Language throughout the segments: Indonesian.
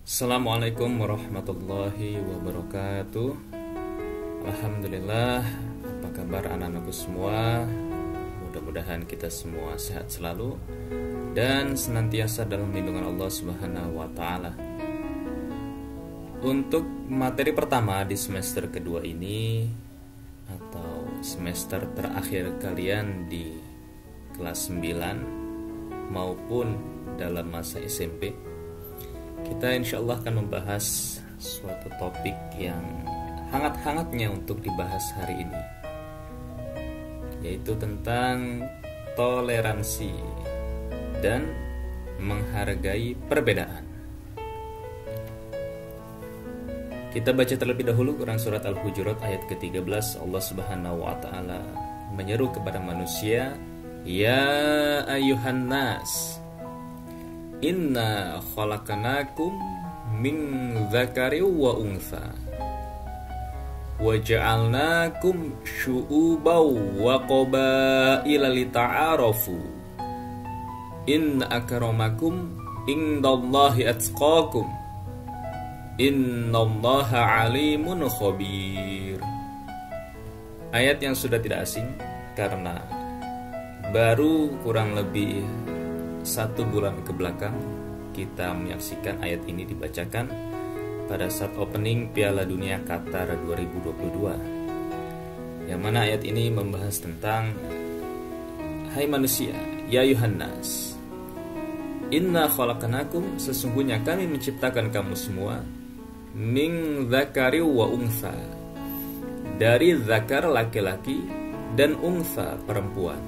Assalamualaikum warahmatullahi wabarakatuh. Alhamdulillah, apa kabar anak-anakku semua? Mudah-mudahan kita semua sehat selalu dan senantiasa dalam lindungan Allah Subhanahu wa taala. Untuk materi pertama di semester kedua ini atau semester terakhir kalian di kelas 9 maupun dalam masa SMP, kita insya Allah akan membahas suatu topik yang hangat-hangatnya untuk dibahas hari ini, yaitu tentang toleransi dan menghargai perbedaan. Kita baca terlebih dahulu Quran Surat Al-Hujurat ayat ke-13. Allah Subhanahu wa ta'ala menyeru kepada manusia, Ya ayuhan nas, Inna khalaqnakum min dzakari wa untha wa ja'alnakum syu'uban wa qabaila lita'arafu inna akramakum indallahi atqakum innallaha alimun khabir. Ayat yang sudah tidak asing karena baru kurang lebih 1 bulan ke belakang kita menyaksikan ayat ini dibacakan pada saat opening Piala Dunia Qatar 2022, yang mana ayat ini membahas tentang, hai manusia, ya Yuhannas, inna khalaqnakum, sesungguhnya kami menciptakan kamu semua, min dzakari wa untha, dari zakar laki-laki dan untha perempuan,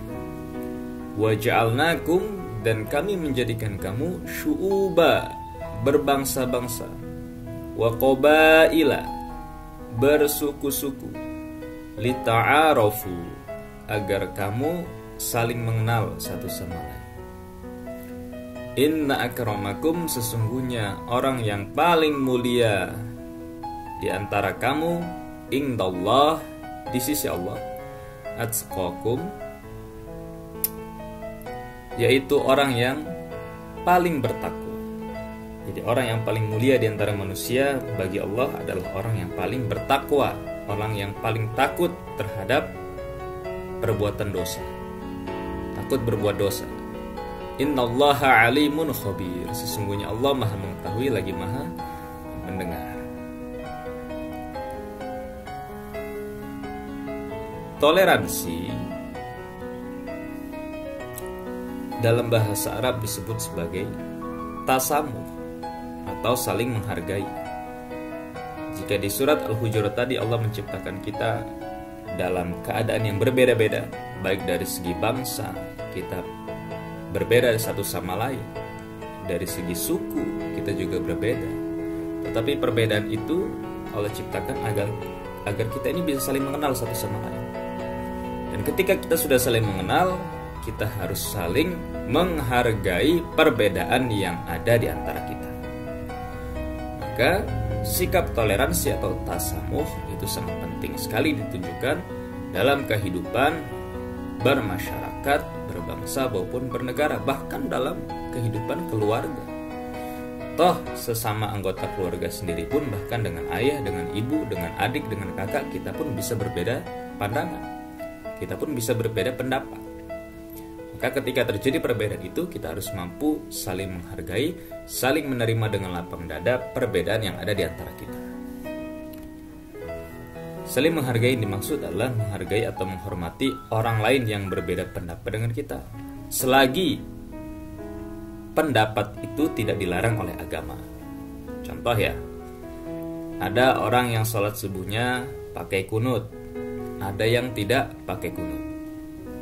wa ja'alnakum, dan kami menjadikan kamu syu'uba, berbangsa-bangsa, wa qabaila, bersuku-suku, lita'arafu, agar kamu saling mengenal satu sama lain. Inna akramakum, sesungguhnya orang yang paling mulia di antara kamu, indallah, di sisi Allah, atqakum, yaitu orang yang paling bertakwa. Jadi orang yang paling mulia di antara manusia bagi Allah adalah orang yang paling bertakwa, orang yang paling takut terhadap perbuatan dosa, takut berbuat dosa. Innallaha alimun khabir, sesungguhnya Allah Maha mengetahui lagi Maha mendengar. Toleransi dalam bahasa Arab disebut sebagai tasamuh atau saling menghargai. Jika di surat Al-Hujurat tadi Allah menciptakan kita dalam keadaan yang berbeda-beda, baik dari segi bangsa, kita berbeda satu sama lain, dari segi suku kita juga berbeda. Tetapi perbedaan itu Allah ciptakan agar kita ini bisa saling mengenal satu sama lain. Dan ketika kita sudah saling mengenal, kita harus saling menghargai perbedaan yang ada di antara kita. Maka sikap toleransi atau tasamuh itu sangat penting sekali ditunjukkan dalam kehidupan bermasyarakat, berbangsa maupun bernegara, bahkan dalam kehidupan keluarga. Toh sesama anggota keluarga sendiri pun, bahkan dengan ayah, dengan ibu, dengan adik, dengan kakak, kita pun bisa berbeda pandangan, kita pun bisa berbeda pendapat. Maka ketika terjadi perbedaan itu, kita harus mampu saling menghargai, saling menerima dengan lapang dada perbedaan yang ada di antara kita. Saling menghargai yang dimaksud adalah menghargai atau menghormati orang lain yang berbeda pendapat dengan kita, selagi pendapat itu tidak dilarang oleh agama. Contoh ya, ada orang yang sholat subuhnya pakai kunut, ada yang tidak pakai kunut.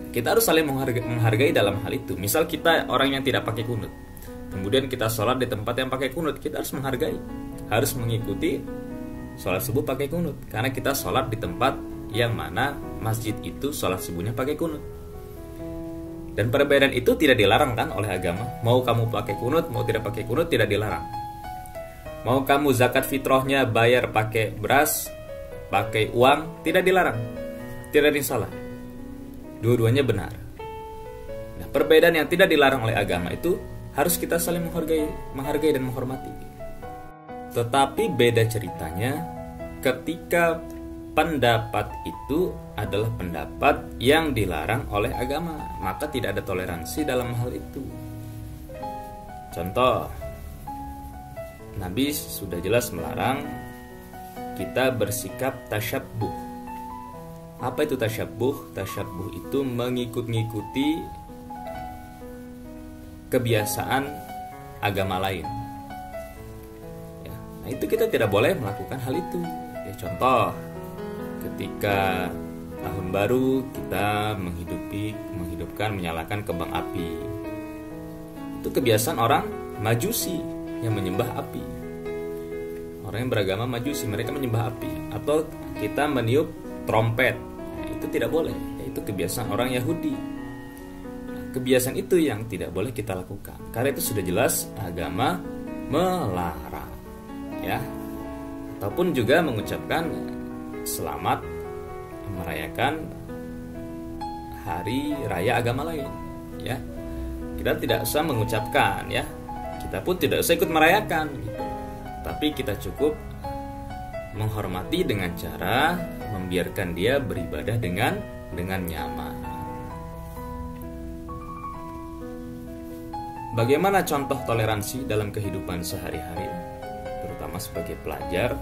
Kita harus saling menghargai dalam hal itu. Misal kita orang yang tidak pakai kunut, kemudian kita sholat di tempat yang pakai kunut, kita harus menghargai, harus mengikuti sholat subuh pakai kunut, karena kita sholat di tempat yang mana masjid itu sholat subuhnya pakai kunut. Dan perbedaan itu tidak dilarang kan oleh agama. Mau kamu pakai kunut, mau tidak pakai kunut, tidak dilarang. Mau kamu zakat fitrahnya bayar pakai beras, pakai uang, tidak dilarang, tidak disalah. Dua-duanya benar. Nah, perbedaan yang tidak dilarang oleh agama itu harus kita saling menghargai dan menghormati. Tetapi beda ceritanya ketika pendapat itu adalah pendapat yang dilarang oleh agama, maka tidak ada toleransi dalam hal itu. Contoh, Nabi sudah jelas melarang kita bersikap tasyabbuh. Apa itu tasyabbuh? Tasyabbuh itu mengikut-ngikuti kebiasaan agama lain. Ya, nah itu kita tidak boleh melakukan hal itu. Ya, contoh, ketika tahun baru kita menyalakan kembang api. Itu kebiasaan orang Majusi yang menyembah api. Orang yang beragama Majusi, mereka menyembah api. Atau kita meniup trompet, nah, itu tidak boleh. Itu kebiasaan orang Yahudi. Nah, kebiasaan itu yang tidak boleh kita lakukan. Karena itu sudah jelas agama melarang. Ya. Ataupun juga mengucapkan selamat merayakan hari raya agama lain. Ya. Kita tidak usah mengucapkan, ya. Kita pun tidak usah ikut merayakan gitu. Tapi kita cukup menghormati dengan cara membiarkan dia beribadah dengan nyaman. Bagaimana contoh toleransi dalam kehidupan sehari-hari, terutama sebagai pelajar?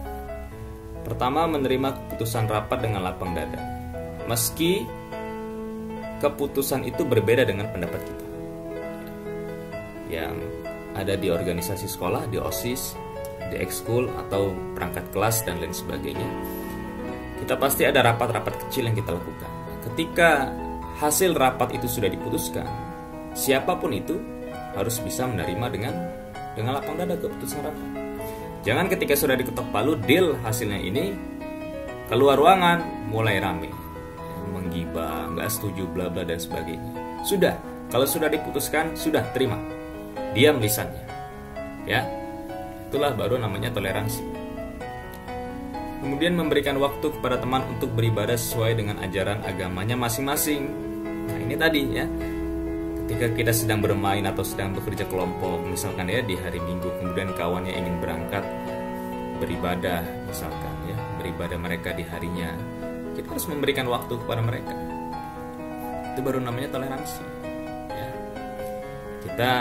Pertama, menerima keputusan rapat dengan lapang dada, meski keputusan itu berbeda dengan pendapat kita. Yang ada di organisasi sekolah, di OSIS, di ekskul atau perangkat kelas dan lain sebagainya, kita pasti ada rapat-rapat kecil yang kita lakukan. Ketika hasil rapat itu sudah diputuskan, siapapun itu harus bisa menerima dengan lapang dada keputusan rapat. Jangan ketika sudah diketok palu, deal hasilnya ini, keluar ruangan mulai rame, menggibah, nggak setuju, bla bla dan sebagainya. Sudah, kalau sudah diputuskan, sudah terima, diam lisannya, ya. Itulah baru namanya toleransi. Kemudian memberikan waktu kepada teman untuk beribadah sesuai dengan ajaran agamanya masing-masing. Nah ini tadi, ya. Ketika kita sedang bermain atau sedang bekerja kelompok, misalkan ya di hari Minggu, kemudian kawannya ingin berangkat beribadah, misalkan ya, beribadah mereka di harinya, kita harus memberikan waktu kepada mereka. Itu baru namanya toleransi, ya. Kita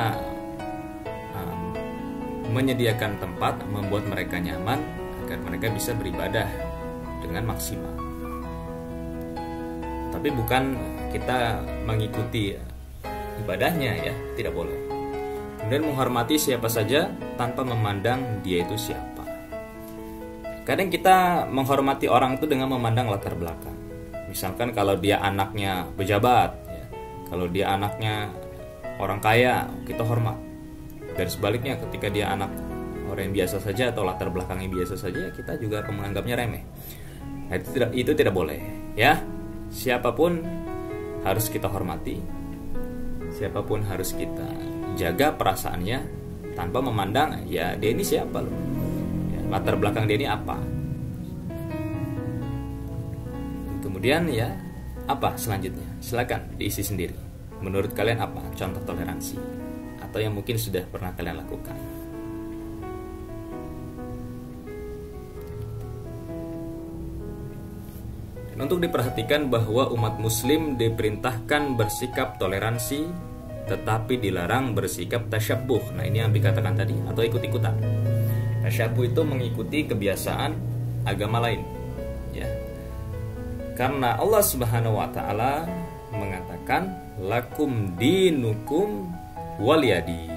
menyediakan tempat, membuat mereka nyaman agar mereka bisa beribadah dengan maksimal. Tapi bukan kita mengikuti ibadahnya, ya, tidak boleh. Kemudian menghormati siapa saja tanpa memandang dia itu siapa. Kadang kita menghormati orang itu dengan memandang latar belakang. Misalkan kalau dia anaknya pejabat, ya, kalau dia anaknya orang kaya, kita hormat. Dan sebaliknya ketika dia anak orang yang biasa saja atau latar belakangnya biasa saja, kita juga akan menganggapnya remeh. Nah, itu tidak boleh, ya. Siapapun harus kita hormati, siapapun harus kita jaga perasaannya tanpa memandang, ya dia ini siapa loh, ya, latar belakang dia ini apa. Kemudian ya, apa selanjutnya? Silakan diisi sendiri. Menurut kalian apa contoh toleransi? Atau yang mungkin sudah pernah kalian lakukan. Dan untuk diperhatikan bahwa umat muslim diperintahkan bersikap toleransi, tetapi dilarang bersikap tasyabbuh. Nah ini yang dikatakan tadi, atau ikut-ikutan. Tasyabbuh itu mengikuti kebiasaan agama lain, ya. Karena Allah Subhanahu wa taala mengatakan lakum dinukum waliyadin,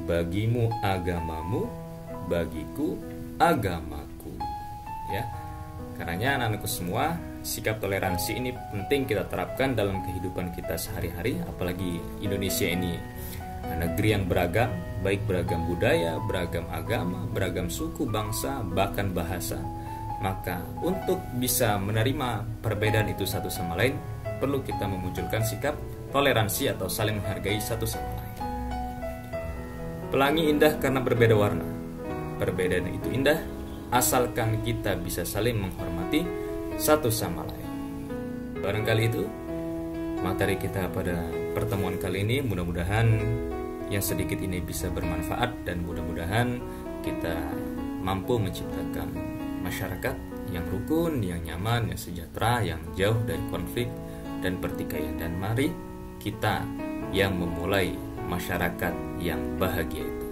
bagimu agamamu, bagiku agamaku, ya. Karenanya anak-anakku semua, sikap toleransi ini penting kita terapkan dalam kehidupan kita sehari-hari. Apalagi Indonesia ini negeri yang beragam, baik beragam budaya, beragam agama, beragam suku, bangsa, bahkan bahasa. Maka untuk bisa menerima perbedaan itu satu sama lain, perlu kita memunculkan sikap toleransi atau saling menghargai satu sama lain. Pelangi indah karena berbeda warna. Perbedaan itu indah asalkan kita bisa saling menghormati satu sama lain. Barangkali itu materi kita pada pertemuan kali ini. Mudah-mudahan yang sedikit ini bisa bermanfaat dan mudah-mudahan kita mampu menciptakan masyarakat yang rukun, yang nyaman, yang sejahtera, yang jauh dari konflik dan pertikaian. Dan mari kita yang memulai masyarakat yang bahagia itu.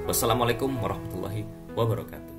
Wassalamualaikum warahmatullahi wabarakatuh.